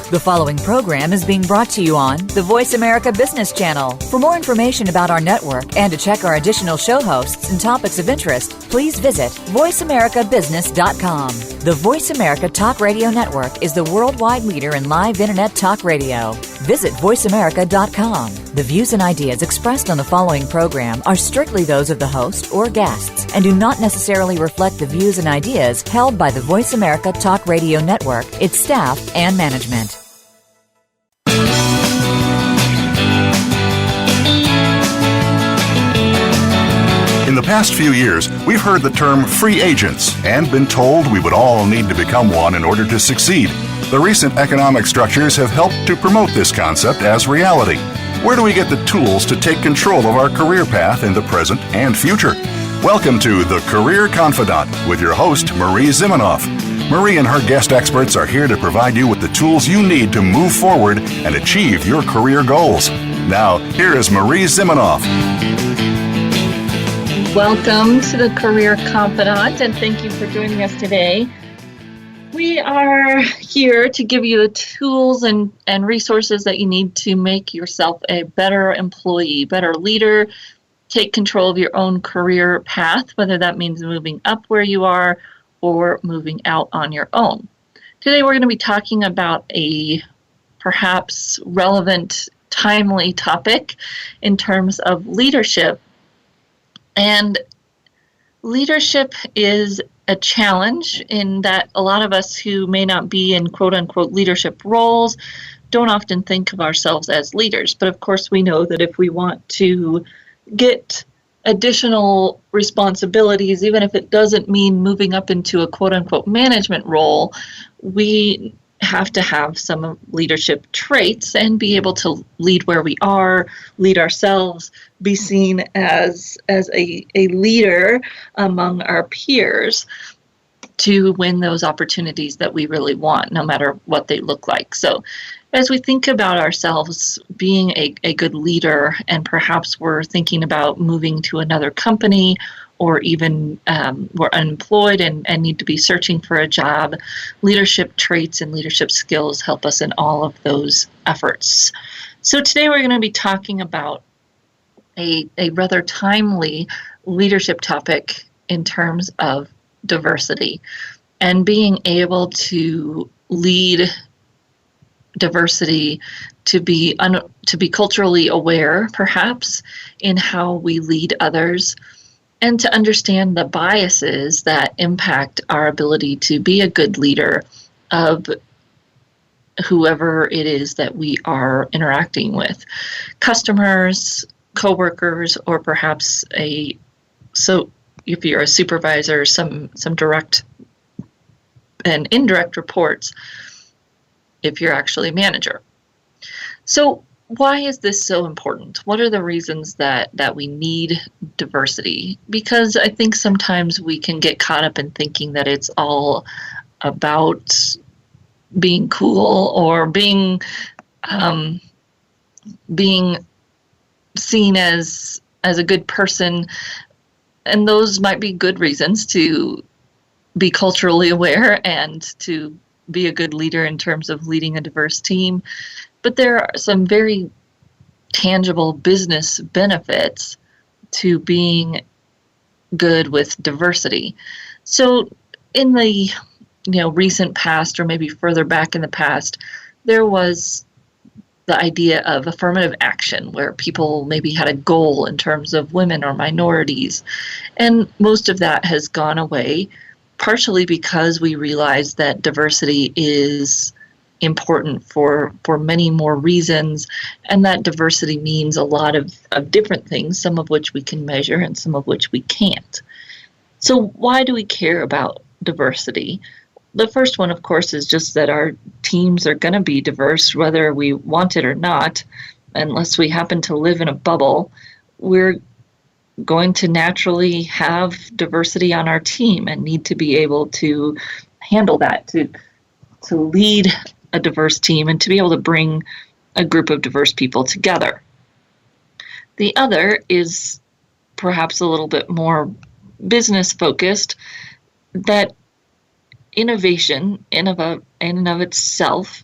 The following program is being brought to you on the Voice America Business Channel. For more information about our network and to check our additional show hosts and topics of interest, please visit voiceamericabusiness.com. The Voice America Talk Radio Network is the worldwide leader in live Internet talk radio. Visit voiceamerica.com. The views and ideas expressed on the following program are strictly those of the host or guests and do not necessarily reflect the views and ideas held by the Voice America Talk Radio Network, its staff, and management. In the past few years, we've heard the term free agents and been told we would all need to become one in order to succeed. The recent economic structures have helped to promote this concept as reality. Where do we get the tools to take control of our career path in the present and future? Welcome to The Career Confidant with your host, Marie Zimenoff. Marie and her guest experts are here to provide you with the tools you need to move forward and achieve your career goals. Now, here is Marie Zimenoff. Welcome to the Career Confidant, and thank you for joining us today. We are here to give you the tools and resources that you need to make yourself a better employee, better leader, take control of your own career path, whether that means moving up where you are or moving out on your own. Today we're going to be talking about a perhaps relevant, timely topic in terms of leadership. And leadership is a challenge in that a lot of us who may not be in quote-unquote leadership roles don't often think of ourselves as leaders. But of course we know that if we want to get additional responsibilities, even if it doesn't mean moving up into a quote-unquote management role, we have to have some leadership traits and be able to lead where we are, lead ourselves, be seen as a leader among our peers to win those opportunities that we really want, no matter what they look like. So as we think about ourselves being a good leader, and perhaps we're thinking about moving to another company, or even we're unemployed and need to be searching for a job, leadership traits and leadership skills help us in all of those efforts. So today we're going to be talking about a rather timely leadership topic in terms of diversity and being able to lead diversity, to be culturally aware, perhaps, in how we lead others, and to understand the biases that impact our ability to be a good leader of whoever it is that we are interacting with, customers, coworkers, or perhaps if you're a supervisor, some direct and indirect reports, if you're actually a manager. So why is this so important? What are the reasons that we need diversity? Because I think sometimes we can get caught up in thinking that it's all about being cool or being seen as a good person. And those might be good reasons to be culturally aware and to be a good leader in terms of leading a diverse team. But there are some very tangible business benefits to being good with diversity. So in the recent past, or maybe further back in the past, there was the idea of affirmative action, where people maybe had a goal in terms of women or minorities. And most of that has gone away, partially because we realize that diversity is important for many more reasons, and that diversity means a lot of different things, some of which we can measure and some of which we can't. So why do we care about diversity? The first one, of course, is just that our teams are going to be diverse, whether we want it or not. Unless we happen to live in a bubble, we're going to naturally have diversity on our team and need to be able to handle that, to lead a diverse team and to be able to bring a group of diverse people together. The other is perhaps a little bit more business focused, that innovation in and of itself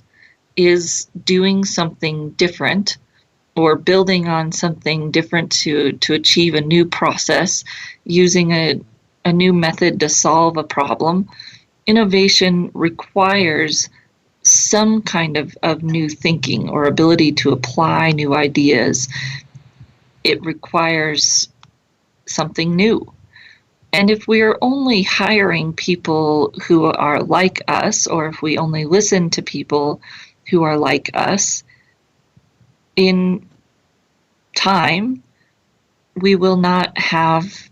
is doing something different or building on something different to achieve a new process, using a new method to solve a problem. Innovation requires some kind of new thinking or ability to apply new ideas. It requires something new. And if we are only hiring people who are like us, or if we only listen to people who are like us, in time, we will not have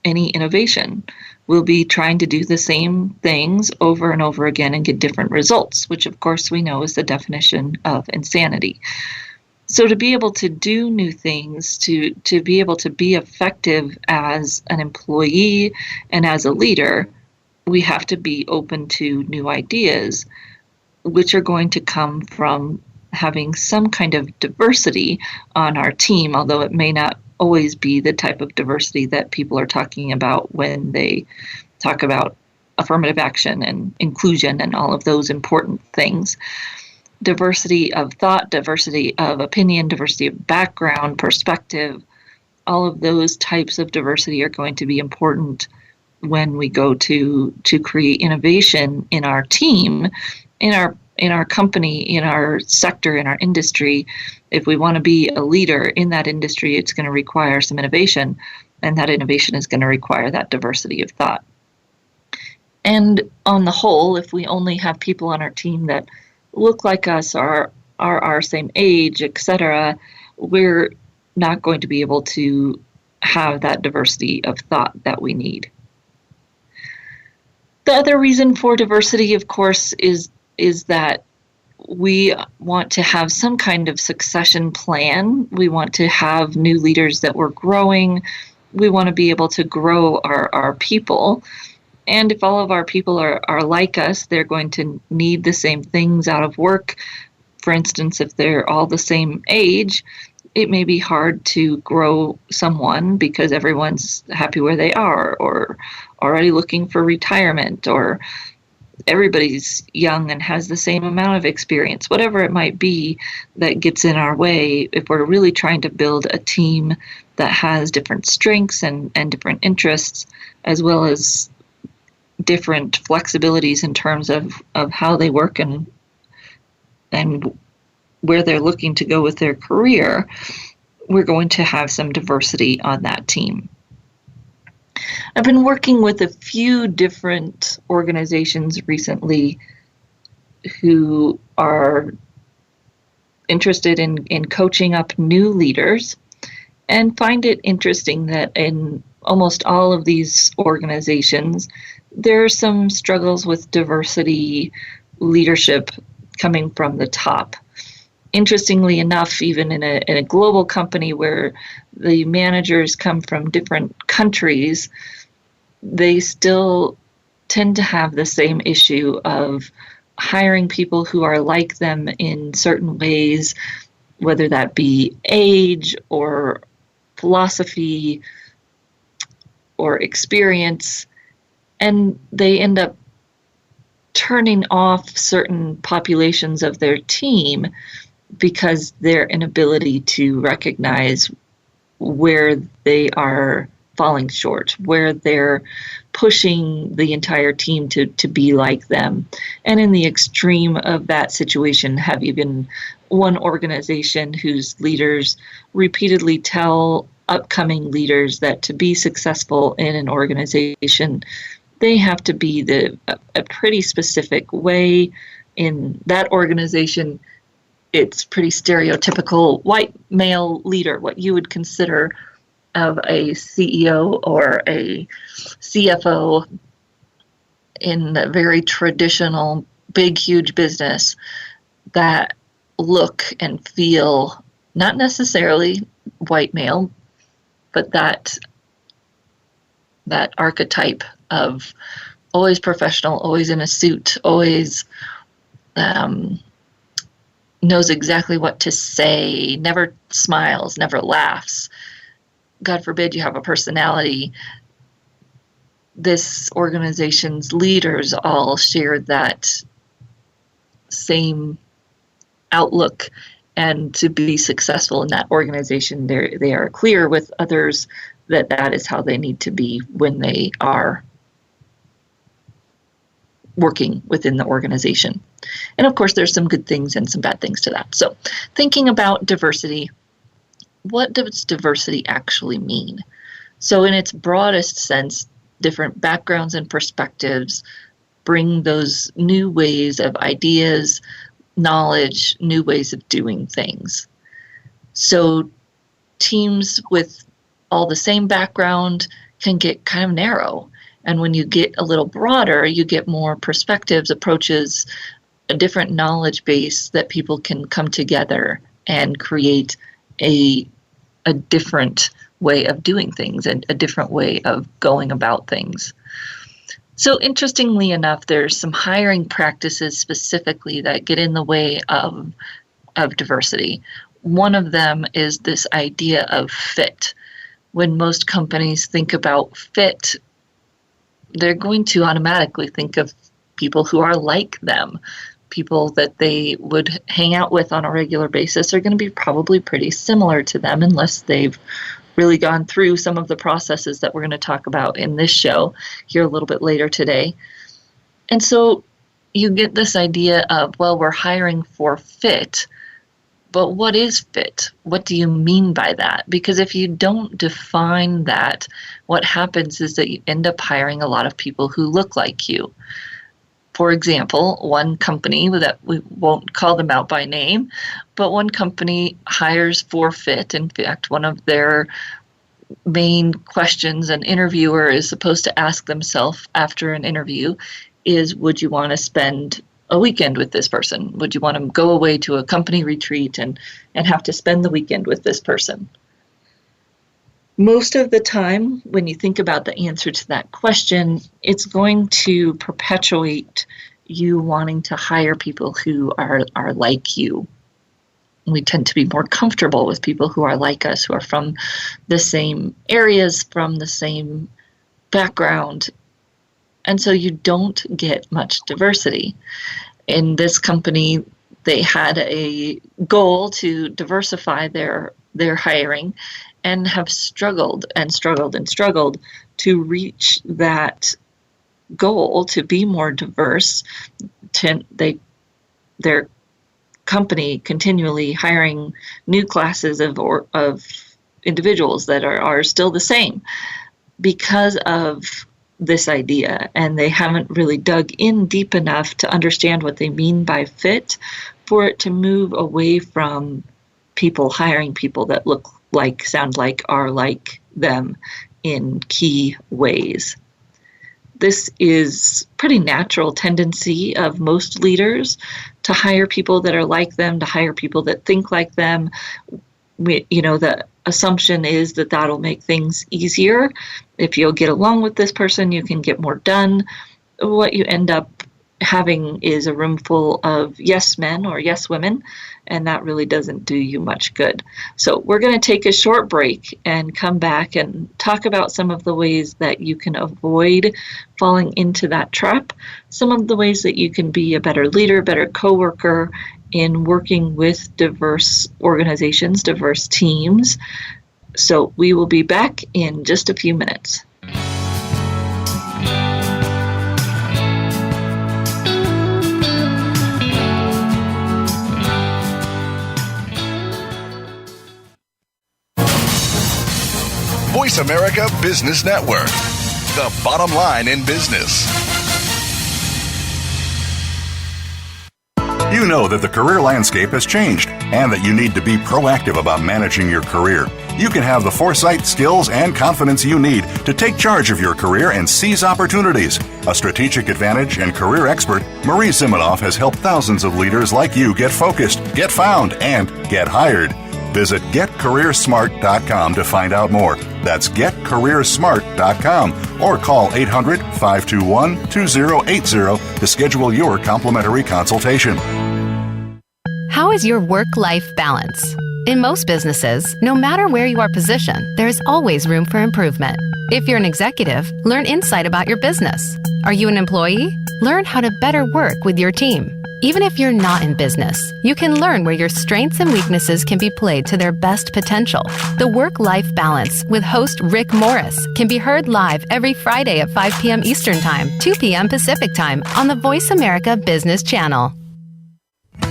any innovation. We'll be trying to do the same things over and over again and get different results, which of course we know is the definition of insanity. So to be able to do new things, to be able to be effective as an employee and as a leader, we have to be open to new ideas, which are going to come from having some kind of diversity on our team, although it may not always be the type of diversity that people are talking about when they talk about affirmative action and inclusion and all of those important things. Diversity of thought, diversity of opinion, diversity of background, perspective, all of those types of diversity are going to be important when we go to create innovation in our team, in our company, in our sector, in our industry. If we want to be a leader in that industry, it's going to require some innovation, and that innovation is going to require that diversity of thought. And on the whole, if we only have people on our team that look like us, are our same age, etc., we're not going to be able to have that diversity of thought that we need. The other reason for diversity, of course, is that we want to have some kind of succession plan. We want to have new leaders that we're growing. We want to be able to grow our people. And if all of our people are like us, they're going to need the same things out of work. For instance, if they're all the same age, it may be hard to grow someone because everyone's happy where they are, or already looking for retirement, or everybody's young and has the same amount of experience. Whatever it might be that gets in our way, if we're really trying to build a team that has different strengths and different interests, as well as different flexibilities in terms of how they work and where they're looking to go with their career, we're going to have some diversity on that team. I've been working with a few different organizations recently who are interested in coaching up new leaders, and find it interesting that in almost all of these organizations, there are some struggles with diversity leadership coming from the top. Interestingly enough, even in a global company where the managers come from different countries, they still tend to have the same issue of hiring people who are like them in certain ways, whether that be age or philosophy or experience, and they end up turning off certain populations of their team because their inability to recognize where they are falling short, where they're pushing the entire team to be like them. And in the extreme of that situation, have even one organization whose leaders repeatedly tell upcoming leaders that to be successful in an organization, they have to be a pretty specific way. In that organization, it's pretty stereotypical white male leader, what you would consider of a CEO or a CFO in a very traditional, big, huge business that look and feel not necessarily white male, but that archetype of always professional, always in a suit, always knows exactly what to say, never smiles, never laughs. God forbid you have a personality. This organization's leaders all shared that same outlook, and to be successful in that organization, they are clear with others that that is how they need to be when they are working within the organization. And of course, there's some good things and some bad things to that. So thinking about diversity, what does diversity actually mean? So in its broadest sense, different backgrounds and perspectives bring those new ways of ideas, knowledge, new ways of doing things. So teams with all the same background can get kind of narrow. And when you get a little broader, you get more perspectives, approaches, a different knowledge base that people can come together and create a different way of doing things and a different way of going about things. So interestingly enough, there's some hiring practices specifically that get in the way of diversity. One of them is this idea of fit. When most companies think about fit, they're going to automatically think of people who are like them. People that they would hang out with on a regular basis are going to be probably pretty similar to them unless they've really gone through some of the processes that we're going to talk about in this show here a little bit later today. And so you get this idea of, well, we're hiring for fit, but what is fit? What do you mean by that? Because if you don't define that, what happens is that you end up hiring a lot of people who look like you. For example, one company that we won't call them out by name, but one company hires for fit. In fact, one of their main questions an interviewer is supposed to ask themselves after an interview is, would you want to spend a weekend with this person? Would you want to go away to a company retreat and have to spend the weekend with this person? Most of the time, when you think about the answer to that question, it's going to perpetuate you wanting to hire people who are like you. We tend to be more comfortable with people who are like us, who are from the same areas, from the same background. And so you don't get much diversity. In this company, they had a goal to diversify their hiring and have struggled to reach that goal to be more diverse. Their company continually hiring new classes of individuals that are still the same because of this idea, and they haven't really dug in deep enough to understand what they mean by fit for it to move away from people hiring people that look like, sound like, are like them in key ways. This is pretty natural tendency of most leaders to hire people that are like them, to hire people that think like them. The assumption is that that'll make things easier. If you'll get along with this person, you can get more done. What you end up having is a room full of yes men or yes women, and that really doesn't do you much good. So we're going to take a short break and come back and talk about some of the ways that you can avoid falling into that trap, some of the ways that you can be a better leader, better coworker in working with diverse organizations, diverse teams. So we will be back in just a few minutes. Voice America Business Network, the bottom line in business. You know that the career landscape has changed and that you need to be proactive about managing your career. You can have the foresight, skills, and confidence you need to take charge of your career and seize opportunities. A strategic advantage and career expert, Marie Zimenoff has helped thousands of leaders like you get focused, get found, and get hired. Visit getcareersmart.com to find out more. That's getcareersmart.com or call 800-521-2080 to schedule your complimentary consultation. How is your work-life balance? In most businesses, no matter where you are positioned, there is always room for improvement. If you're an executive, learn insight about your business. Are you an employee? Learn how to better work with your team. Even if you're not in business, you can learn where your strengths and weaknesses can be played to their best potential. The Work-Life Balance with host Rick Morris can be heard live every Friday at 5 p.m. Eastern Time, 2 p.m. Pacific Time on the Voice America Business Channel.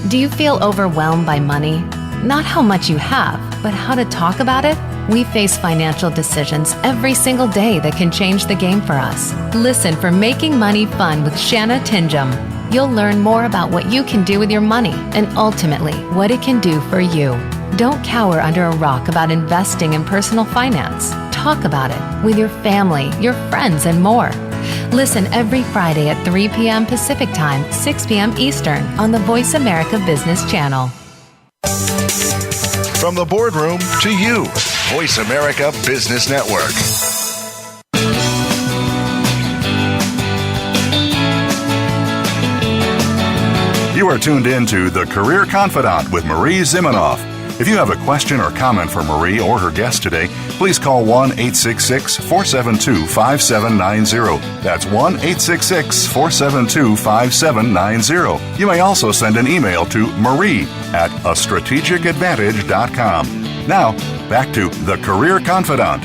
Do you feel overwhelmed by money? Not how much you have, but how to talk about it? We face financial decisions every single day that can change the game for us. Listen for Making Money Fun with Shanna Tinjum. You'll learn more about what you can do with your money and ultimately what it can do for you. Don't cower under a rock about investing in personal finance. Talk about it with your family, your friends, and more. Listen every Friday at 3 p.m. Pacific Time, 6 p.m. Eastern on the Voice America Business Channel. From the boardroom to you, Voice America Business Network. You are tuned in to The Career Confidant with Marie Zimenoff. If you have a question or comment for Marie or her guest today, please call 1-866-472-5790. That's 1-866-472-5790. You may also send an email to marie@astrategicadvantage.com. Now, back to The Career Confidant.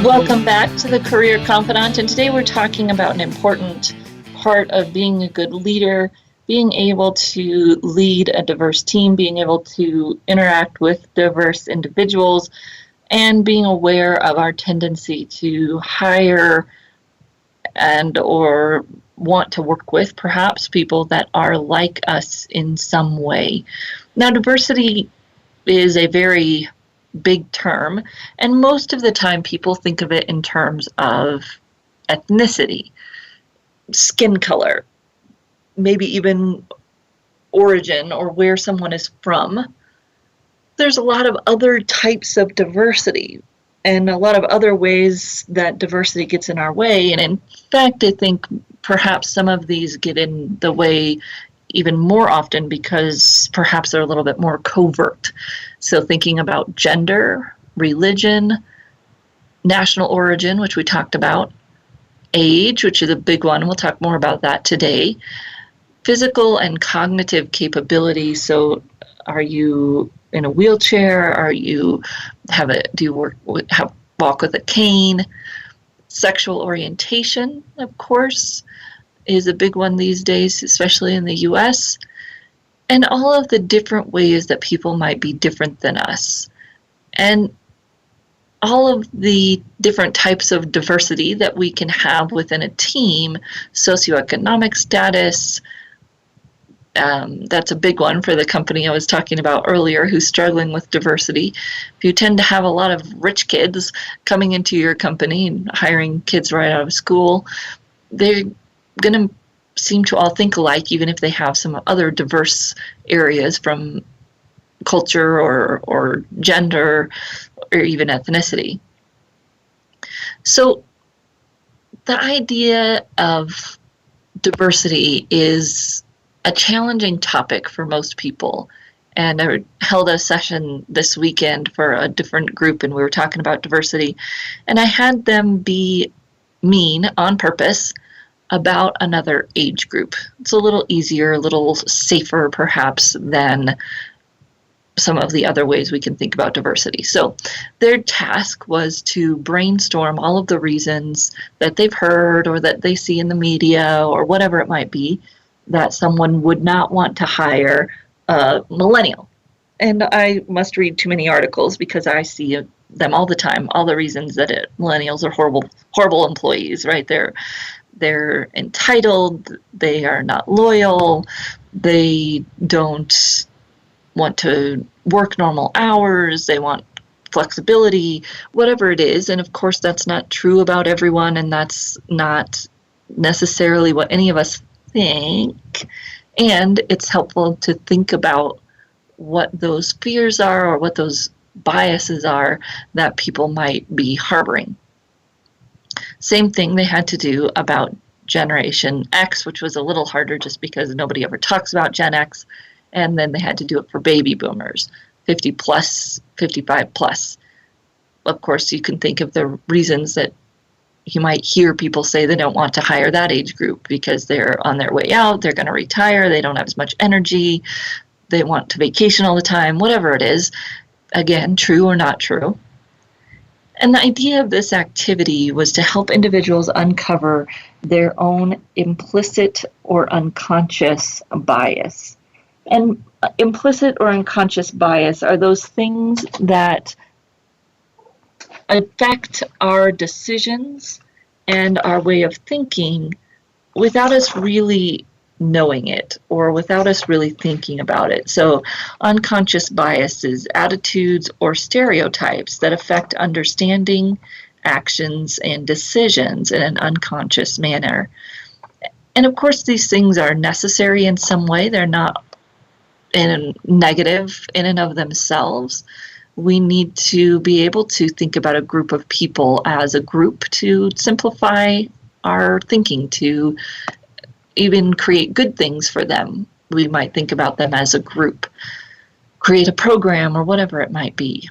Welcome back to the Career Confidant, and today we're talking about an important part of being a good leader, being able to lead a diverse team, being able to interact with diverse individuals, and being aware of our tendency to hire and or want to work with perhaps people that are like us in some way. Now, diversity is a very big term, and most of the time people think of it in terms of ethnicity, skin color, maybe even origin or where someone is from. There's a lot of other types of diversity and a lot of other ways that diversity gets in our way. And in fact, I think perhaps some of these get in the way even more often because perhaps they're a little bit more covert. So thinking about gender, religion, national origin, which we talked about, age, which is a big one. We'll talk more about that today. Physical and cognitive capability. So are you in a wheelchair? Do you walk with a cane? Sexual orientation, of course, is a big one these days, especially in the US. And all of the different ways that people might be different than us. And all of the different types of diversity that we can have within a team, socioeconomic status, that's a big one for the company I was talking about earlier who's struggling with diversity. If you tend to have a lot of rich kids coming into your company and hiring kids right out of school, they're going to seem to all think alike, even if they have some other diverse areas from culture or gender or even ethnicity. So the idea of diversity is a challenging topic for most people. And I held a session this weekend for a different group, and we were talking about diversity. And I had them be mean on purpose about another age group. It's a little easier, a little safer perhaps than some of the other ways we can think about diversity. So their task was to brainstorm all of the reasons that they've heard or that they see in the media or whatever it might be that someone would not want to hire a millennial. And I must read too many articles because I see them all the time, all the reasons that millennials are horrible employees, right? They're entitled, they are not loyal, they don't want to work normal hours, they want flexibility, whatever it is. And of course, that's not true about everyone, and that's not necessarily what any of us think. And it's helpful to think about what those fears are or what those biases are that people might be harboring. Same thing they had to do about Generation X, which was a little harder just because nobody ever talks about Gen X. And then they had to do it for baby boomers, 50 plus, 55 plus. Of course, you can think of the reasons that You might hear people say they don't want to hire that age group because they're on their way out, they're going to retire, they don't have as much energy, they want to vacation all the time, whatever it is. Again, true or not true. And the idea of this activity was to help individuals uncover their own implicit or unconscious bias. And implicit or unconscious bias are those things that affect our decisions and our way of thinking without us really knowing it or without us really thinking about it. So unconscious biases, attitudes, or stereotypes that affect understanding, actions, and decisions in an unconscious manner. And of course, these things are necessary in some way. They're not negative in and of themselves. We need to be able to think about a group of people as a group to simplify our thinking, to even create good things for them. We might think about them as a group, create a program or whatever it might be.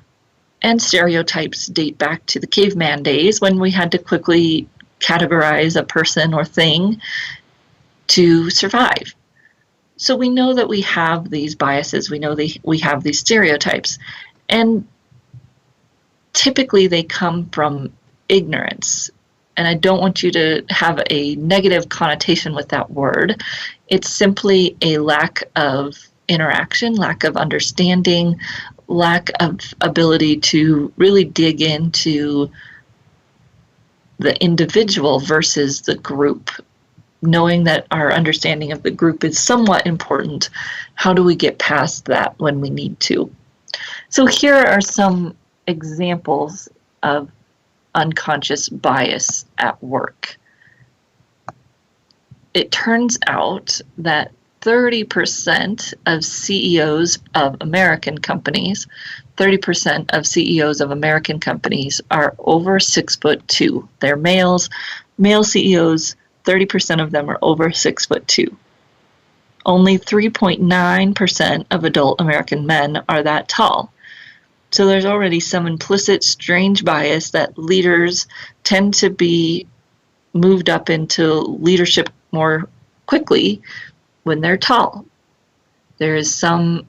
And stereotypes date back to the caveman days when we had to quickly categorize a person or thing to survive. So we know that we have these biases, we know we have these stereotypes, and typically they come from ignorance. And I don't want you to have a negative connotation with that word. It's simply a lack of interaction, lack of understanding, lack of ability to really dig into the individual versus the group. Knowing that our understanding of the group is somewhat important, how do we get past that when we need to? So here are some examples of unconscious bias at work. It turns out that 30% of CEOs of American companies, 30% of CEOs of American companies are over 6'2". They're males. Male CEOs, 30% of them are over 6'2". Only 3.9% of adult American men are that tall. So there's already some implicit strange bias that leaders tend to be moved up into leadership more quickly when they're tall. There is some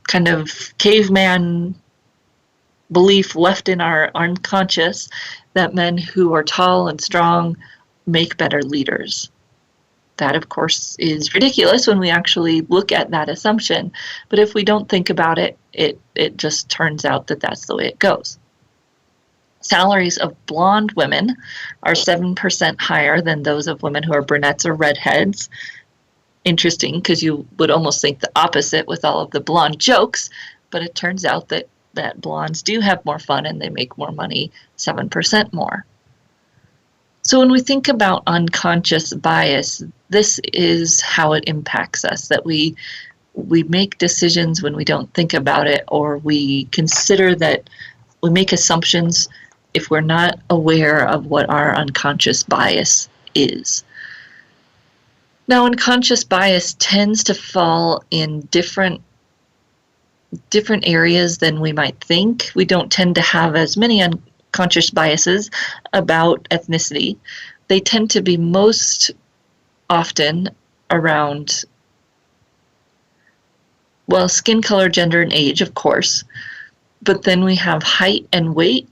kind of caveman belief left in our unconscious that men who are tall and strong make better leaders. That, of course, is ridiculous when we actually look at that assumption. But if we don't think about it, it just turns out that that's the way it goes. Salaries of blonde women are 7% higher than those of women who are brunettes or redheads. Interesting, because you would almost think the opposite with all of the blonde jokes, but it turns out that blondes do have more fun and they make more money, 7% more. So when we think about unconscious bias, this is how it impacts us, that we make decisions when we don't think about it, or we consider that we make assumptions if we're not aware of what our unconscious bias is. Now, unconscious bias tends to fall in different areas than we might think. We don't tend to have as many unconscious biases about ethnicity. They tend to be most often around, well, skin color, gender, and age, of course. But then we have height and weight,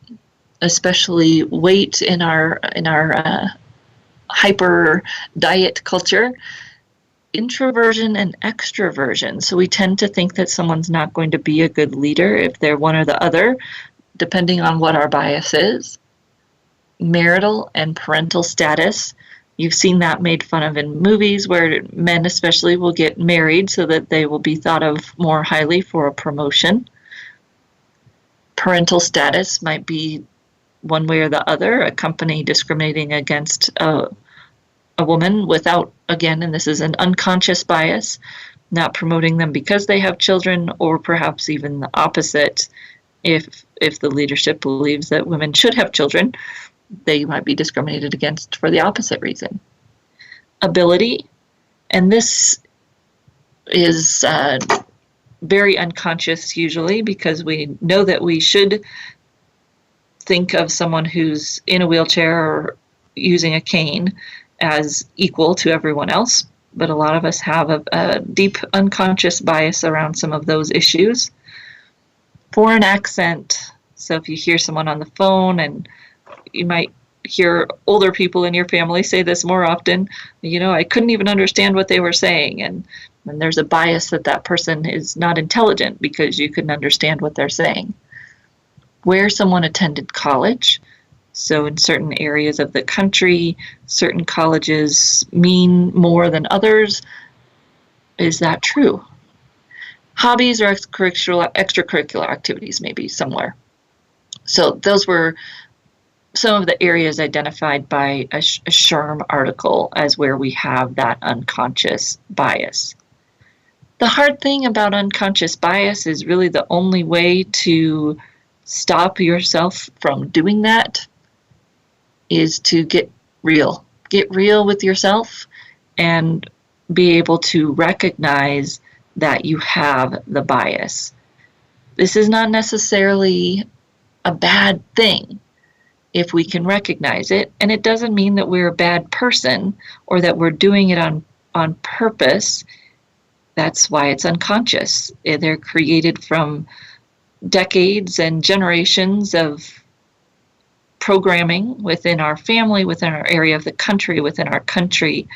especially weight in our hyper diet culture, introversion and extroversion. So we tend to think that someone's not going to be a good leader if they're one or the other, depending on what our bias is. Marital and parental status. You've seen that made fun of in movies where men especially will get married so that they will be thought of more highly for a promotion. Parental status might be one way or the other, a company discriminating against a woman without, again, and this is an unconscious bias, not promoting them because they have children, or perhaps even the opposite. If the leadership believes that women should have children, they might be discriminated against for the opposite reason. Ability, and this is very unconscious usually, because we know that we should think of someone who's in a wheelchair or using a cane as equal to everyone else, but a lot of us have a deep unconscious bias around some of those issues. Foreign accent. So if you hear someone on the phone, and you might hear older people in your family say this more often, I couldn't even understand what they were saying. And there's a bias that person is not intelligent because you couldn't understand what they're saying. Where someone attended college. So in certain areas of the country, certain colleges mean more than others. Is that true? Hobbies or extracurricular activities maybe somewhere. So those were some of the areas identified by a SHRM article as where we have that unconscious bias. The hard thing about unconscious bias is really the only way to stop yourself from doing that is to get real. Get real with yourself and be able to recognize that you have the bias. This is not necessarily a bad thing if we can recognize it, and it doesn't mean that we're a bad person or that we're doing it on purpose. That's why it's unconscious. They're created from decades and generations of programming within our family, within our area of the country, within our country,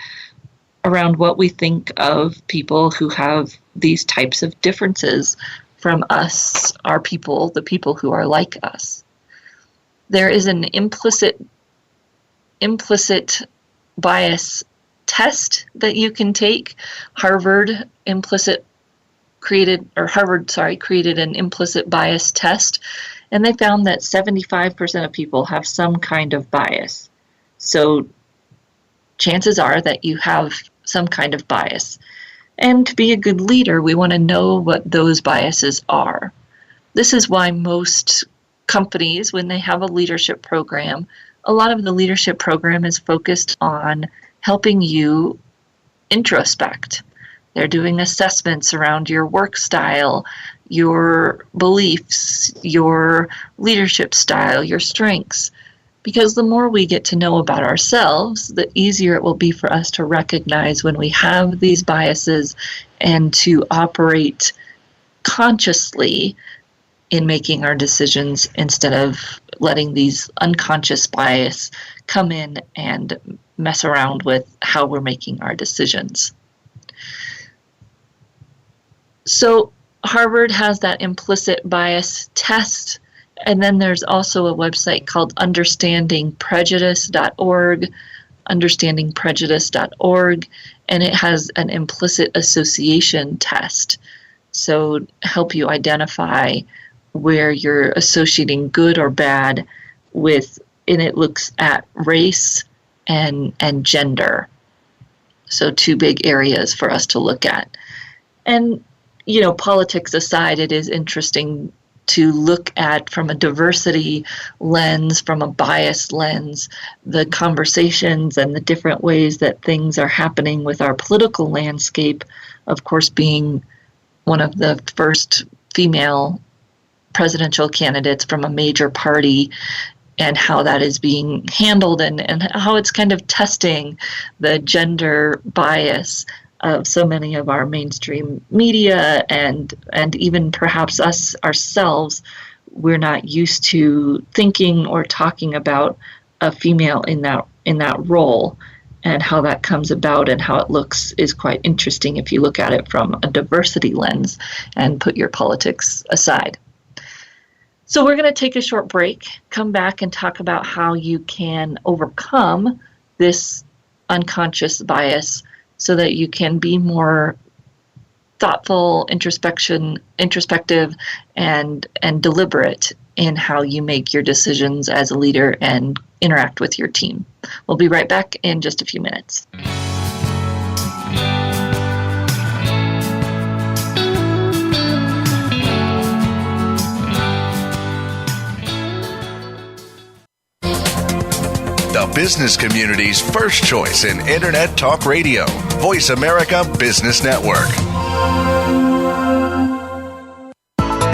around what we think of people who have these types of differences from us, our people, the people who are like us. There is an implicit bias test that you can take. Harvard created an implicit bias test, and they found that 75% of people have some kind of bias. So chances are that you have some kind of bias. And to be a good leader, we want to know what those biases are. This is why most companies, when they have a leadership program, a lot of the leadership program is focused on helping you introspect. They're doing assessments around your work style, your beliefs, your leadership style, your strengths. Because the more we get to know about ourselves, the easier it will be for us to recognize when we have these biases and to operate consciously in making our decisions instead of letting these unconscious bias come in and mess around with how we're making our decisions. So Harvard has that implicit bias test, and then there's also a website called understandingprejudice.org, and it has an implicit association test. So help you identify where you're associating good or bad with, and it looks at race and gender. So two big areas for us to look at. And, politics aside, it is interesting to look at from a diversity lens, from a bias lens, the conversations and the different ways that things are happening with our political landscape, of course, being one of the first female presidential candidates from a major party, and how that is being handled and how it's kind of testing the gender bias of so many of our mainstream media and even perhaps us ourselves. We're not used to thinking or talking about a female in that role, and how that comes about and how it looks is quite interesting if you look at it from a diversity lens and put your politics aside. So we're going to take a short break, come back and talk about how you can overcome this unconscious bias so that you can be more thoughtful, introspective, and deliberate in how you make your decisions as a leader and interact with your team. We'll be right back in just a few minutes. The business community's first choice in Internet Talk Radio. Voice America Business Network.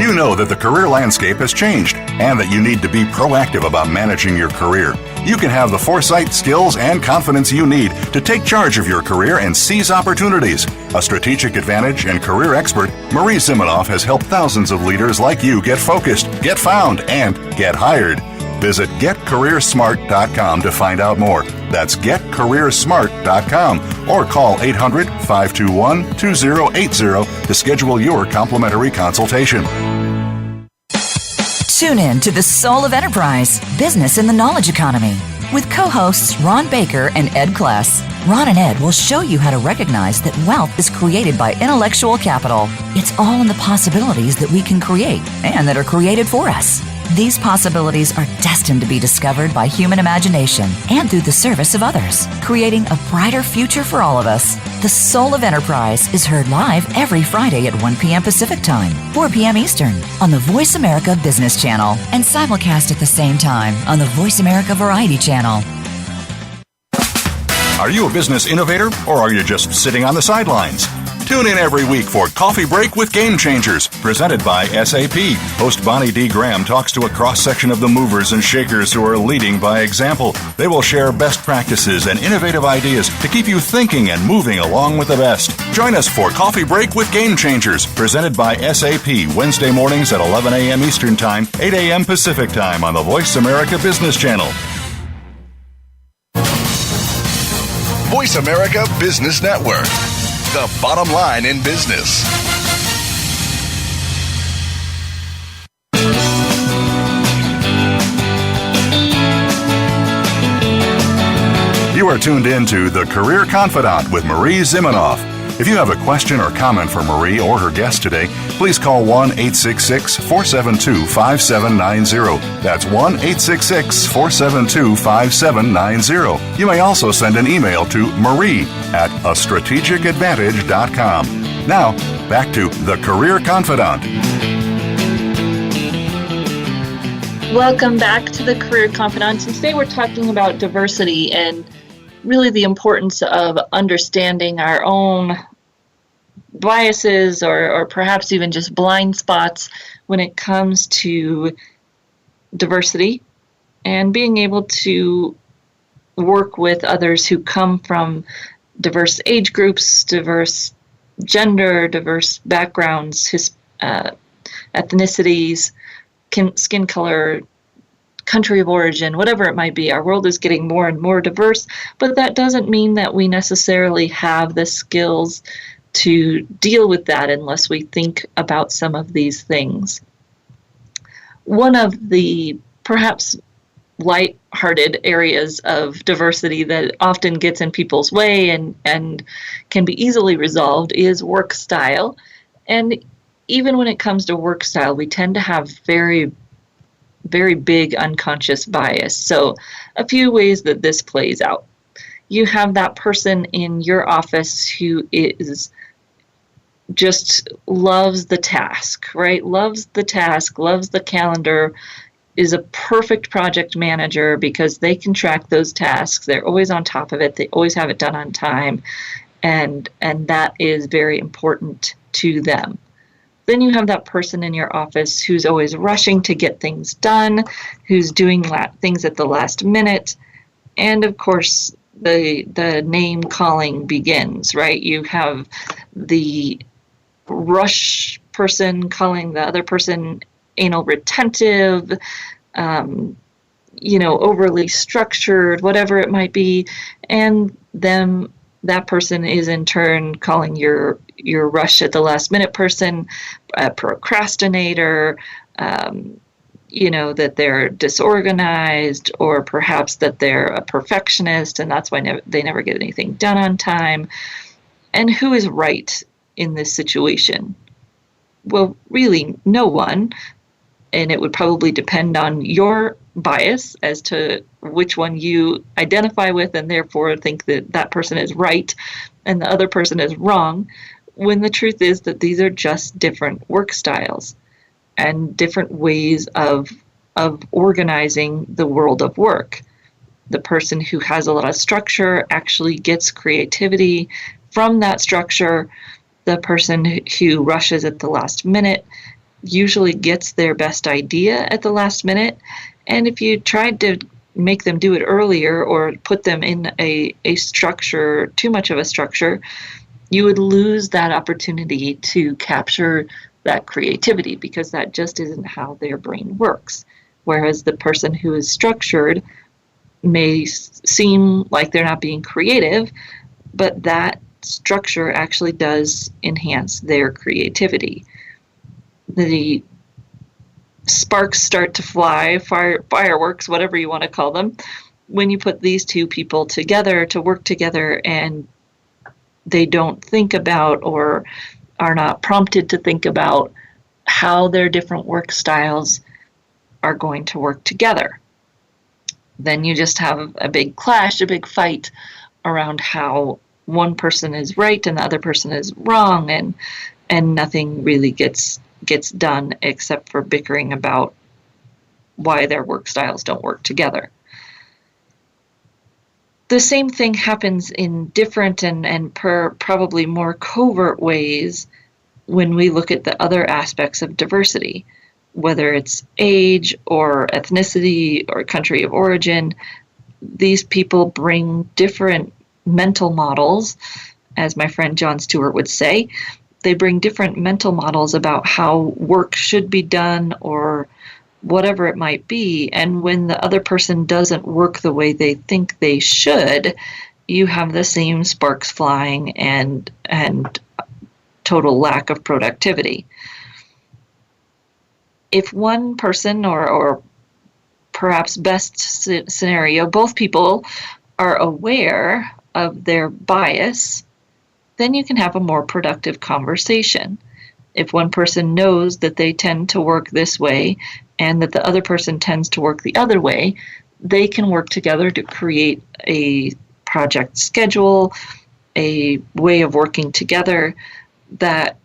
You you know that the career landscape has changed and that you need to be proactive about managing your career. You can have the foresight, skills, and confidence you need to take charge of your career and seize opportunities. A strategic advantage and career expert, Marie Zimenoff has helped thousands of leaders like you get focused, get found, and get hired. Visit getcareersmart.com to find out more. That's getcareersmart.com or call 800-521-2080 to schedule your complimentary consultation. Tune in to The Soul of Enterprise, Business in the Knowledge Economy, with co-hosts Ron Baker and Ed Kless. Ron and Ed will show you how to recognize that wealth is created by intellectual capital. It's all in the possibilities that we can create and that are created for us. These possibilities are destined to be discovered by human imagination and through the service of others, creating a brighter future for all of us. The Soul of Enterprise is heard live every Friday at 1 p.m. Pacific Time, 4 p.m. Eastern on the Voice America Business Channel and simulcast at the same time on the Voice America Variety Channel. Are you a business innovator or are you just sitting on the sidelines? Tune in every week for Coffee Break with Game Changers, presented by SAP. Host Bonnie D. Graham talks to a cross-section of the movers and shakers who are leading by example. They will share best practices and innovative ideas to keep you thinking and moving along with the best. Join us for Coffee Break with Game Changers, presented by SAP, Wednesday mornings at 11 a.m. Eastern Time, 8 a.m. Pacific Time on the Voice America Business Channel. Voice America Business Network, the bottom line in business. You are tuned in to The Career Confidant with Marie Zimenoff. If you have a question or comment for Marie or her guest today, please call 1-866-472-5790. That's 1-866-472-5790. You may also send an email to marie@astrategicadvantage.com. Now, back to The Career Confidant. Welcome back to the Career Confidant. And today we're talking about diversity and really the importance of understanding our own biases or perhaps even just blind spots when it comes to diversity and being able to work with others who come from diverse age groups, diverse gender, diverse backgrounds, ethnicities, skin color, country of origin, whatever it might be. Our world is getting more and more diverse, but that doesn't mean that we necessarily have the skills to deal with that unless we think about some of these things. One of the perhaps light-hearted areas of diversity that often gets in people's way and can be easily resolved is work style. And even when it comes to work style, we tend to have very big unconscious bias. So a few ways that this plays out. You have that person in your office who is just loves the task, right? Loves the task, loves the calendar, is a perfect project manager because they can track those tasks. They're always on top of it. They always have it done on time. And that is very important to them. Then you have that person in your office who's always rushing to get things done, who's doing things at the last minute. And of course, the name calling begins, right? You have the rush person calling the other person anal retentive, overly structured, whatever it might be. And then that person is in turn calling your rush at the last minute person a procrastinator, that they're disorganized, or perhaps that they're a perfectionist and that's why they never get anything done on time. And who is right in this situation? Well, really no one. And it would probably depend on your bias as to which one you identify with and therefore think that that person is right and the other person is wrong, when the truth is that these are just different work styles and different ways of organizing the world of work. The person who has a lot of structure actually gets creativity from that structure. The person who rushes at the last minute usually gets their best idea at the last minute. And if you tried to make them do it earlier or put them in a structure, too much of a structure, you would lose that opportunity to capture that creativity, because that just isn't how their brain works. Whereas the person who is structured may seem like they're not being creative, but that structure actually does enhance their creativity. The sparks start to fly, fireworks, whatever you want to call them, when you put these two people together to work together and they don't think about or are not prompted to think about how their different work styles are going to work together. Then you just have a big clash, a big fight around how one person is right and the other person is wrong, and nothing really gets done except for bickering about why their work styles don't work together. The same thing happens in different and probably more covert ways when we look at the other aspects of diversity, whether it's age or ethnicity or country of origin. These people bring different mental models, as my friend Jon Stewart would say. They bring different mental models about how work should be done or whatever it might be. And when the other person doesn't work the way they think they should, you have the same sparks flying and total lack of productivity. If one person, or perhaps best scenario, both people are aware of their bias, then you can have a more productive conversation. If one person knows that they tend to work this way and that the other person tends to work the other way, they can work together to create a project schedule, a way of working together that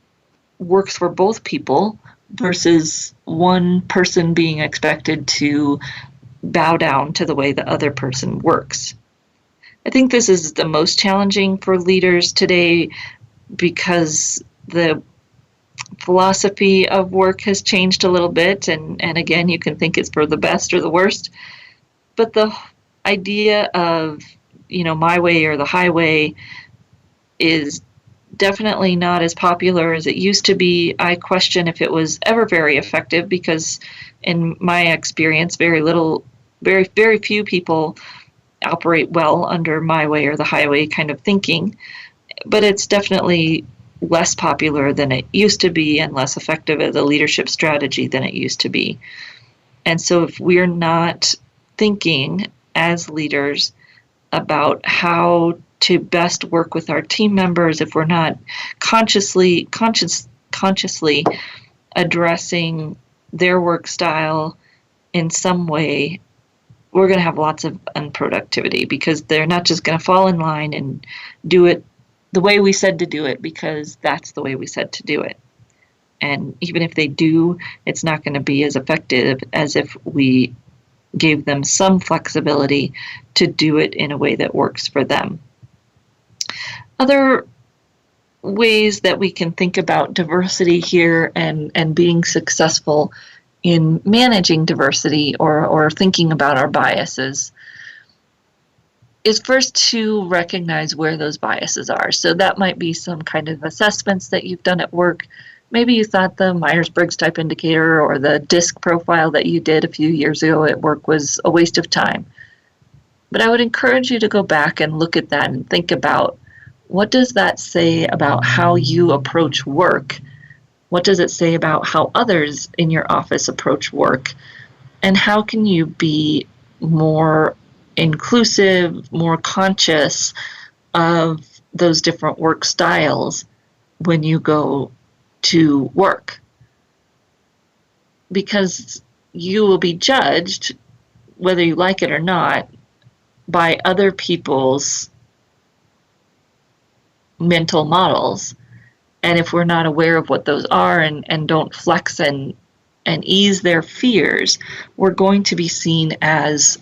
works for both people, versus one person being expected to bow down to the way the other person works. I think this is the most challenging for leaders today because the philosophy of work has changed a little bit, and again, you can think it's for the best or the worst, but the idea of, my way or the highway is definitely not as popular as it used to be. I question if it was ever very effective, because in my experience, very few people operate well under my way or the highway kind of thinking, but it's definitely less popular than it used to be and less effective as a leadership strategy than it used to be. And so if we're not thinking as leaders about how to best work with our team members, if we're not consciously addressing their work style in some way, we're going to have lots of unproductivity, because they're not just going to fall in line and do it the way we said to do it because that's the way we said to do it. And even if they do, it's not going to be as effective as if we gave them some flexibility to do it in a way that works for them. Other ways that we can think about diversity here and being successful in managing diversity or thinking about our biases is first to recognize where those biases are. So that might be some kind of assessments that you've done at work. Maybe you thought the Myers-Briggs type indicator or the DISC profile that you did a few years ago at work was a waste of time. But I would encourage you to go back and look at that and think about, what does that say about how you approach work? What does it say about how others in your office approach work? And how can you be more inclusive, more conscious of those different work styles when you go to work? Because you will be judged, whether you like it or not, by other people's mental models. And if we're not aware of what those are and don't flex and ease their fears, we're going to be seen as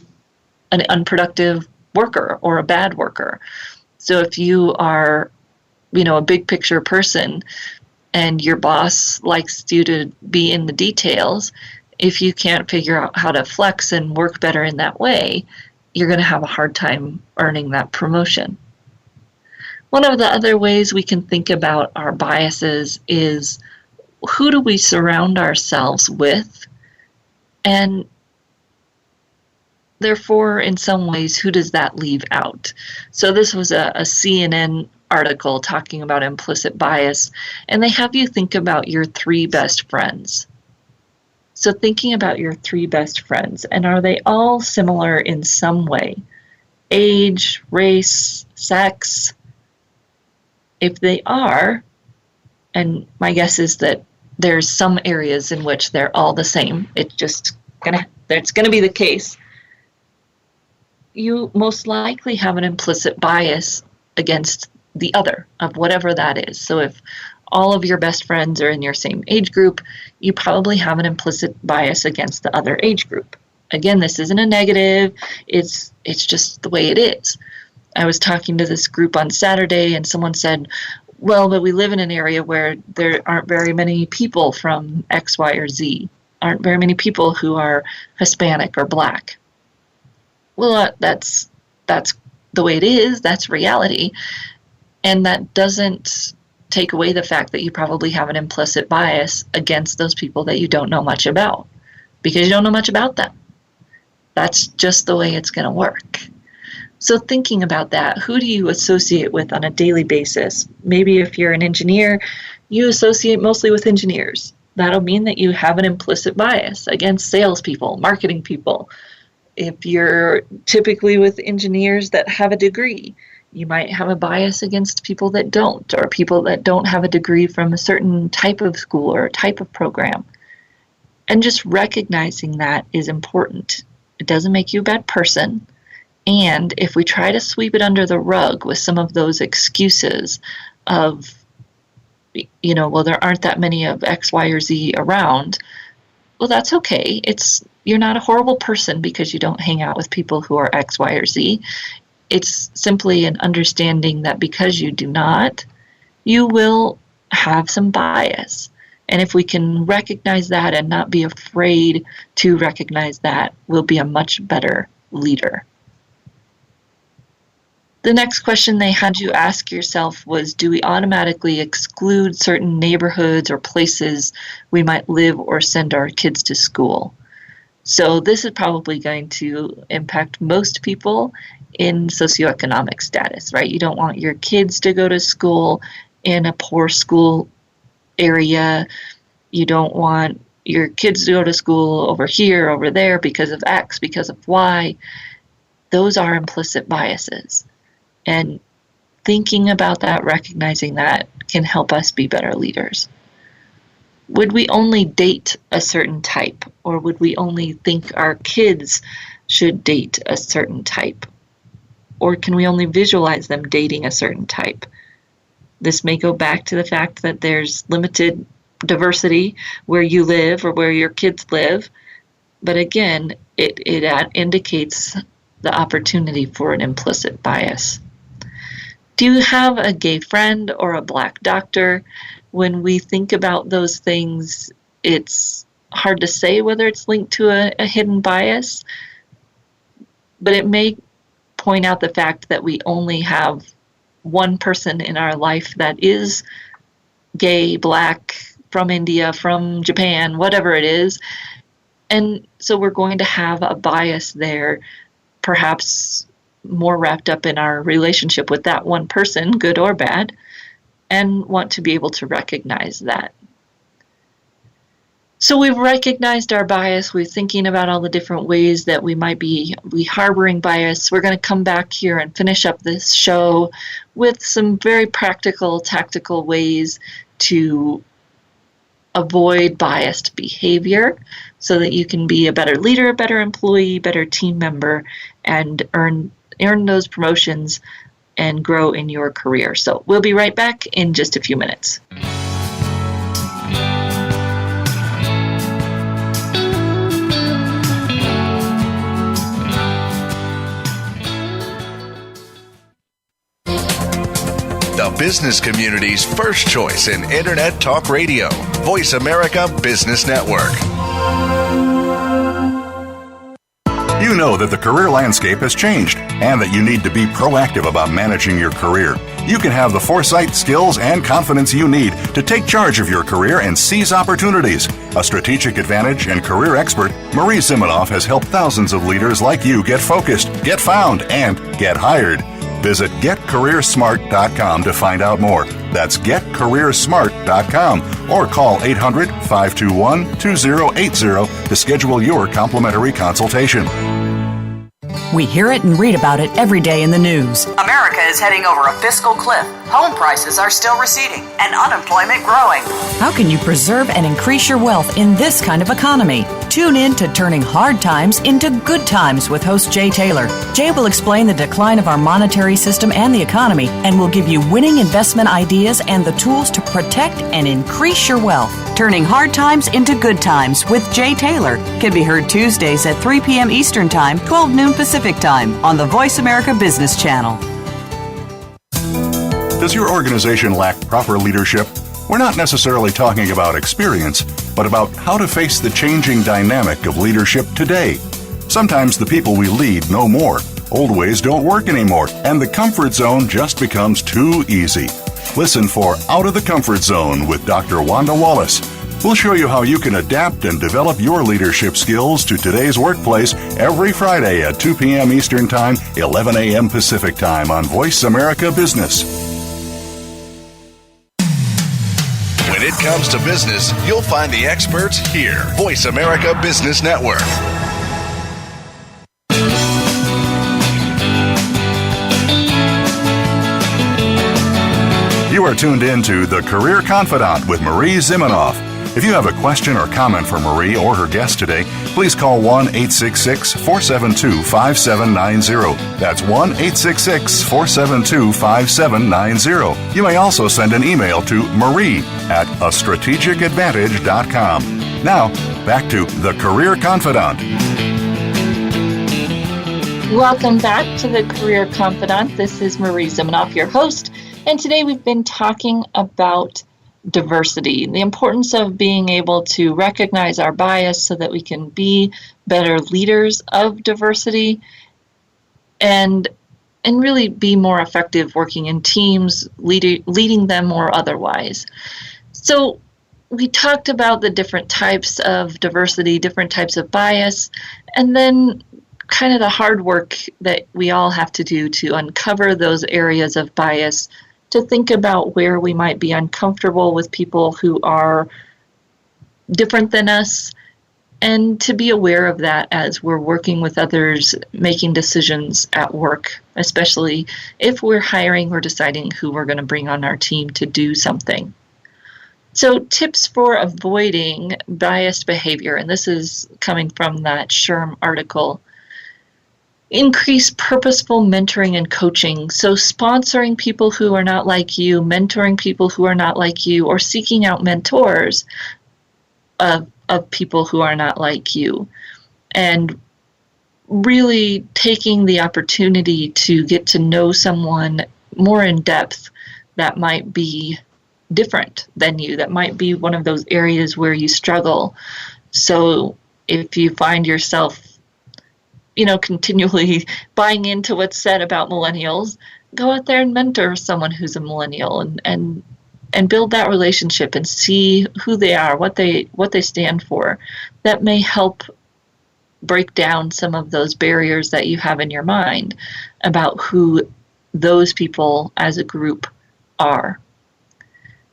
an unproductive worker or a bad worker. So if you are, a big picture person and your boss likes you to be in the details, if you can't figure out how to flex and work better in that way, you're going to have a hard time earning that promotion. One of the other ways we can think about our biases is, who do we surround ourselves with? And therefore, in some ways, who does that leave out? So this was a CNN article talking about implicit bias, and they have you think about your 3 best friends. So thinking about your 3 best friends, and are they all similar in some way? Age, race, sex? If they are, and my guess is that there's some areas in which they're all the same, it's going to be the case, you most likely have an implicit bias against the other of whatever that is. So if all of your best friends are in your same age group, you probably have an implicit bias against the other age group. Again, this isn't a negative, it's just the way it is. I was talking to this group on Saturday, and someone said, well, but we live in an area where there aren't very many people from X, Y, or Z, aren't very many people who are Hispanic or Black. Well, that's the way it is, that's reality, and that doesn't take away the fact that you probably have an implicit bias against those people that you don't know much about, because you don't know much about them. That's just the way it's going to work. So thinking about that, who do you associate with on a daily basis? Maybe if you're an engineer, you associate mostly with engineers. That'll mean that you have an implicit bias against salespeople, marketing people. If you're typically with engineers that have a degree, you might have a bias against people that don't, or people that don't have a degree from a certain type of school or type of program. And just recognizing that is important. It doesn't make you a bad person. And if we try to sweep it under the rug with some of those excuses of, well, there aren't that many of X, Y, or Z around, well, that's okay. You're not a horrible person because you don't hang out with people who are X, Y, or Z. It's simply an understanding that because you do not, you will have some bias. And if we can recognize that and not be afraid to recognize that, we'll be a much better leader. The next question they had you ask yourself was, do we automatically exclude certain neighborhoods or places we might live or send our kids to school? So this is probably going to impact most people in socioeconomic status, right? You don't want your kids to go to school in a poor school area. You don't want your kids to go to school over here, over there, because of X, because of Y. Those are implicit biases. And thinking about that, recognizing that, can help us be better leaders. Would we only date a certain type, or would we only think our kids should date a certain type? Or can we only visualize them dating a certain type? This may go back to the fact that there's limited diversity where you live or where your kids live. But again, it indicates the opportunity for an implicit bias. Do you have a gay friend or a Black doctor? When we think about those things, it's hard to say whether it's linked to a hidden bias, but it may point out the fact that we only have one person in our life that is gay, Black, from India, from Japan, whatever it is. And so we're going to have a bias there, perhaps more wrapped up in our relationship with that one person, good or bad, and want to be able to recognize that. So we've recognized our bias. We're thinking about all the different ways that we might be harboring bias. We're going to come back here and finish up this show with some very practical, tactical ways to avoid biased behavior so that you can be a better leader, a better employee, better team member, and earn those promotions and grow in your career. So we'll be right back in just a few minutes. The business community's first choice in Internet Talk Radio, Voice America Business Network. You know that the career landscape has changed and that you need to be proactive about managing your career. You can have the foresight, skills, and confidence you need to take charge of your career and seize opportunities. A strategic advantage and career expert, Marie Zimenoff has helped thousands of leaders like you get focused, get found, and get hired. Visit getcareersmart.com to find out more. That's getcareersmart.com or call 800-521-2080 to schedule your complimentary consultation. We hear it and read about it every day in the news. America is heading over a fiscal cliff. Home prices are still receding and unemployment growing. How can you preserve and increase your wealth in this kind of economy? Tune in to Turning Hard Times into Good Times with host Jay Taylor. Jay will explain the decline of our monetary system and the economy and will give you winning investment ideas and the tools to protect and increase your wealth. Turning Hard Times into Good Times with Jay Taylor can be heard Tuesdays at 3 p.m. Eastern Time, 12 noon Pacific Time on the Voice America Business Channel. Does your organization lack proper leadership? We're not necessarily talking about experience, but about how to face the changing dynamic of leadership today. Sometimes the people we lead know more. Old ways don't work anymore, and the comfort zone just becomes too easy. Listen for Out of the Comfort Zone with Dr. Wanda Wallace. We'll show you how you can adapt and develop your leadership skills to today's workplace every Friday at 2 p.m. Eastern Time, 11 a.m. Pacific Time on Voice America Business. When it comes to business, you'll find the experts here. Voice America Business Network. You are tuned in to The Career Confidante with Marie Zimenoff. If you have a question or comment for Marie or her guest today, please call 1-866-472-5790. That's 1-866-472-5790. You may also send an email to marie@astrategicadvantage.com. Now, back to The Career Confidante. Welcome back to the Career Confidante. This is Marie Zimenoff, your host, and today we've been talking about diversity, the importance of being able to recognize our bias so that we can be better leaders of diversity and really be more effective working in teams, leading them or otherwise. So we talked about the different types of diversity, different types of bias, and then kind of the hard work that we all have to do to uncover those areas of bias, to think about where we might be uncomfortable with people who are different than us, and to be aware of that as we're working with others, making decisions at work, especially if we're hiring or deciding who we're going to bring on our team to do something. So tips for avoiding biased behavior, and this is coming from that SHRM article. Increase purposeful mentoring and coaching. So sponsoring people who are not like you, mentoring people who are not like you, or seeking out mentors of people who are not like you. And really taking the opportunity to get to know someone more in depth that might be different than you, that might be one of those areas where you struggle. So if you find yourself continually buying into what's said about millennials, go out there and mentor someone who's a millennial and build that relationship and see who they are, what they stand for. That may help break down some of those barriers that you have in your mind about who those people as a group are.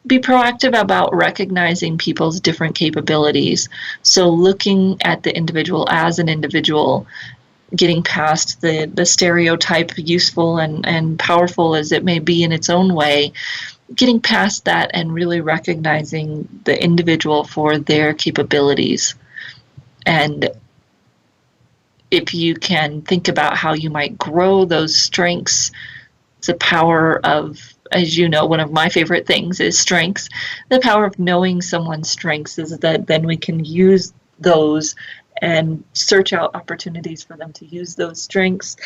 Be proactive about recognizing people's different capabilities. So looking at the individual as an individual, getting past the stereotype, useful and powerful as it may be in its own way, getting past that and really recognizing the individual for their capabilities. And if you can think about how you might grow those strengths, the power of, as you know, one of my favorite things is strengths. The power of knowing someone's strengths is that then we can use those and search out opportunities for them to use those strengths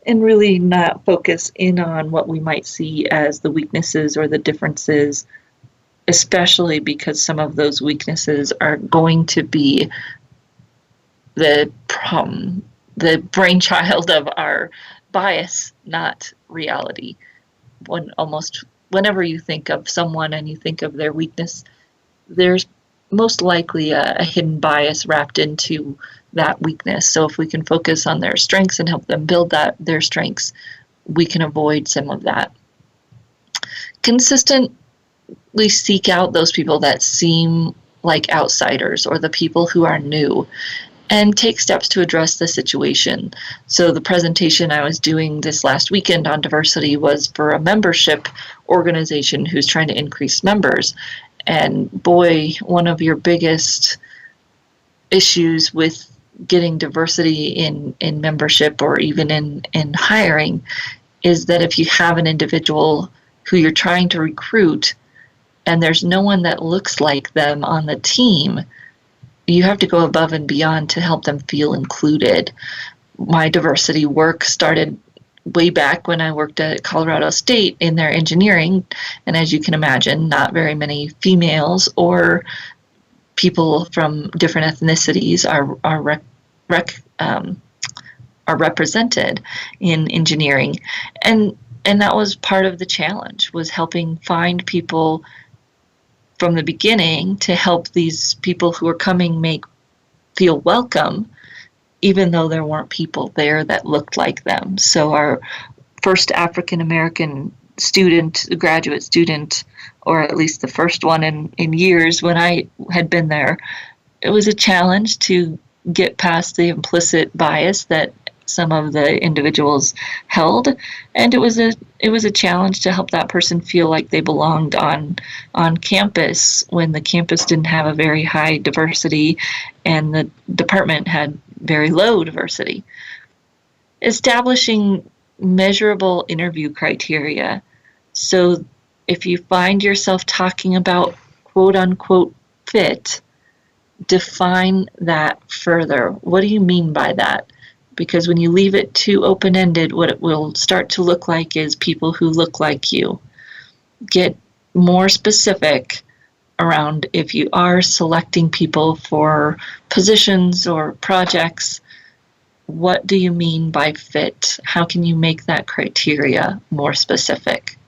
and really not focus in on what we might see as the weaknesses or the differences, especially because some of those weaknesses are going to be the brainchild of our bias, not reality. Whenever you think of someone and you think of their weakness, there's most likely a hidden bias wrapped into that weakness. So if we can focus on their strengths and help them build their strengths, we can avoid some of that. Consistently seek out those people that seem like outsiders or the people who are new, and take steps to address the situation. So the presentation I was doing this last weekend on diversity was for a membership organization who's trying to increase members. And boy, one of your biggest issues with getting diversity in membership or even in hiring is that if you have an individual who you're trying to recruit and there's no one that looks like them on the team, you have to go above and beyond to help them feel included. My diversity work started way back when I worked at Colorado State in their engineering, and as you can imagine, not very many females or people from different ethnicities are represented in engineering, and that was part of the challenge, was helping find people from the beginning to help these people who are coming feel welcome, even though there weren't people there that looked like them. So our first African American student, graduate student, or at least the first one in years when I had been there, it was a challenge to get past the implicit bias that some of the individuals held, and it was a challenge to help that person feel like they belonged on campus when the campus didn't have a very high diversity and the department had very low diversity. Establishing measurable interview criteria. So if you find yourself talking about quote unquote fit, define that further. What do you mean by that? Because when you leave it too open-ended, what it will start to look like is people who look like you. Get more specific around if you are selecting people for positions or projects. What do you mean by fit? How can you make that criteria more specific?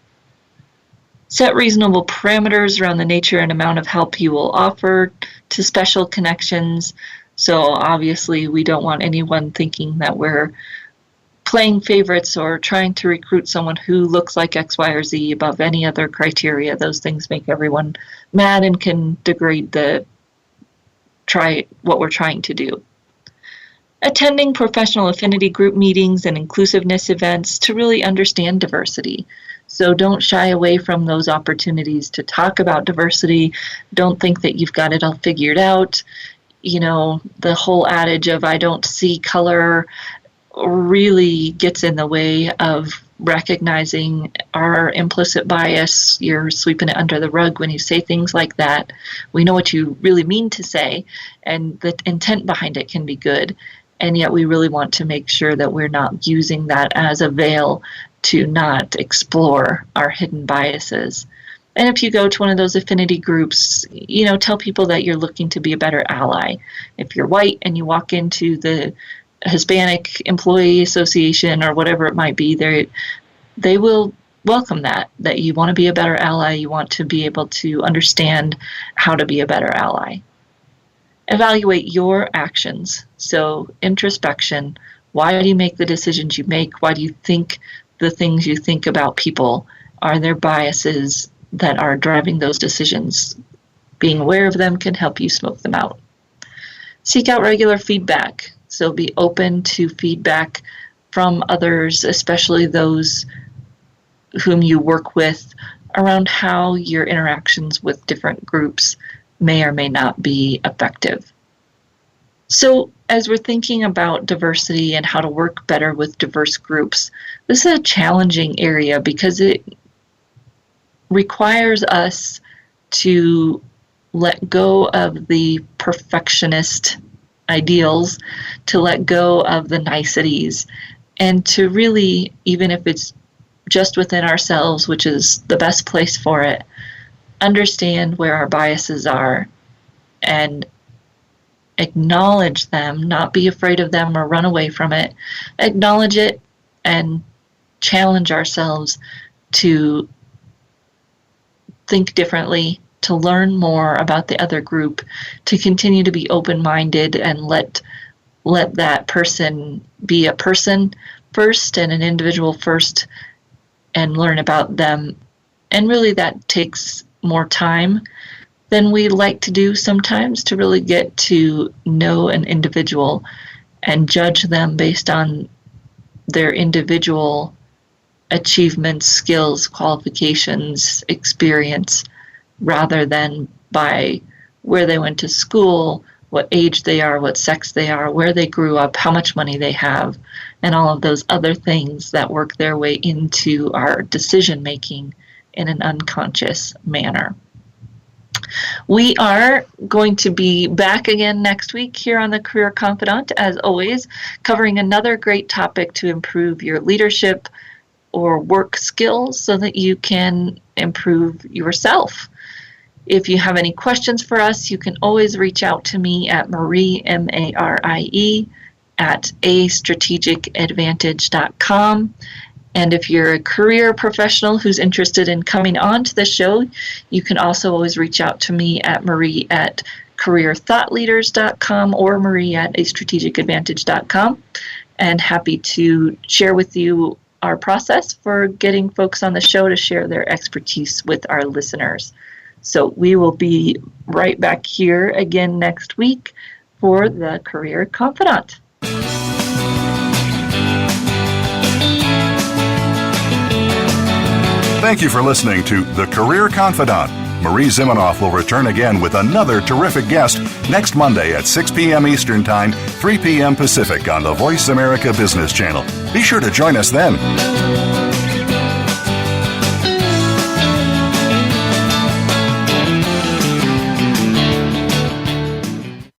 Set reasonable parameters around the nature and amount of help you will offer to special connections. So obviously we don't want anyone thinking that we're playing favorites or trying to recruit someone who looks like X, Y, or Z above any other criteria. Those things make everyone mad and can degrade what we're trying to do. Attending professional affinity group meetings and inclusiveness events to really understand diversity. So don't shy away from those opportunities to talk about diversity. Don't think that you've got it all figured out. You know, the whole adage of I don't see color really gets in the way of recognizing our implicit bias. You're sweeping it under the rug when you say things like that. We know what you really mean to say, and the intent behind it can be good. And yet we really want to make sure that we're not using that as a veil to not explore our hidden biases. And if you go to one of those affinity groups, you know, tell people that you're looking to be a better ally. If you're white and you walk into the Hispanic Employee Association or whatever it might be, they will welcome that you want to be a better ally, you want to be able to understand how to be a better ally. Evaluate your actions. So introspection. Why do you make the decisions you make? Why do you think the things you think about people? Are there biases that are driving those decisions? Being aware of them can help you smoke them out. Seek out regular feedback. So be open to feedback from others, especially those whom you work with, around how your interactions with different groups may or may not be effective. So as we're thinking about diversity and how to work better with diverse groups, this is a challenging area because it requires us to let go of the perfectionist ideals, to let go of the niceties, and to really, even if it's just within ourselves, which is the best place for it, understand where our biases are and acknowledge them, not be afraid of them or run away from it. Acknowledge it and challenge ourselves to think differently, to learn more about the other group, to continue to be open-minded and let that person be a person first and an individual first, and learn about them. And really that takes more time than we like to do sometimes, to really get to know an individual and judge them based on their individual achievements, skills, qualifications, experience, rather than by where they went to school, what age they are, what sex they are, where they grew up, how much money they have, and all of those other things that work their way into our decision making in an unconscious manner. We are going to be back again next week here on the Career Confidant, as always, covering another great topic to improve your leadership or work skills so that you can improve yourself. If you have any questions for us, you can always reach out to me at Marie, M-A-R-I-E, at astrategicadvantage.com. And if you're a career professional who's interested in coming on to the show, you can also always reach out to me at Marie at careerthoughtleaders.com or Marie at astrategicadvantage.com. And happy to share with you our process for getting folks on the show to share their expertise with our listeners. So we will be right back here again next week for the Career Confidant. Thank you for listening to The Career Confidant. Marie Zimenoff will return again with another terrific guest next Monday at 6 p.m. Eastern Time, 3 p.m. Pacific on the Voice America Business Channel. Be sure to join us then.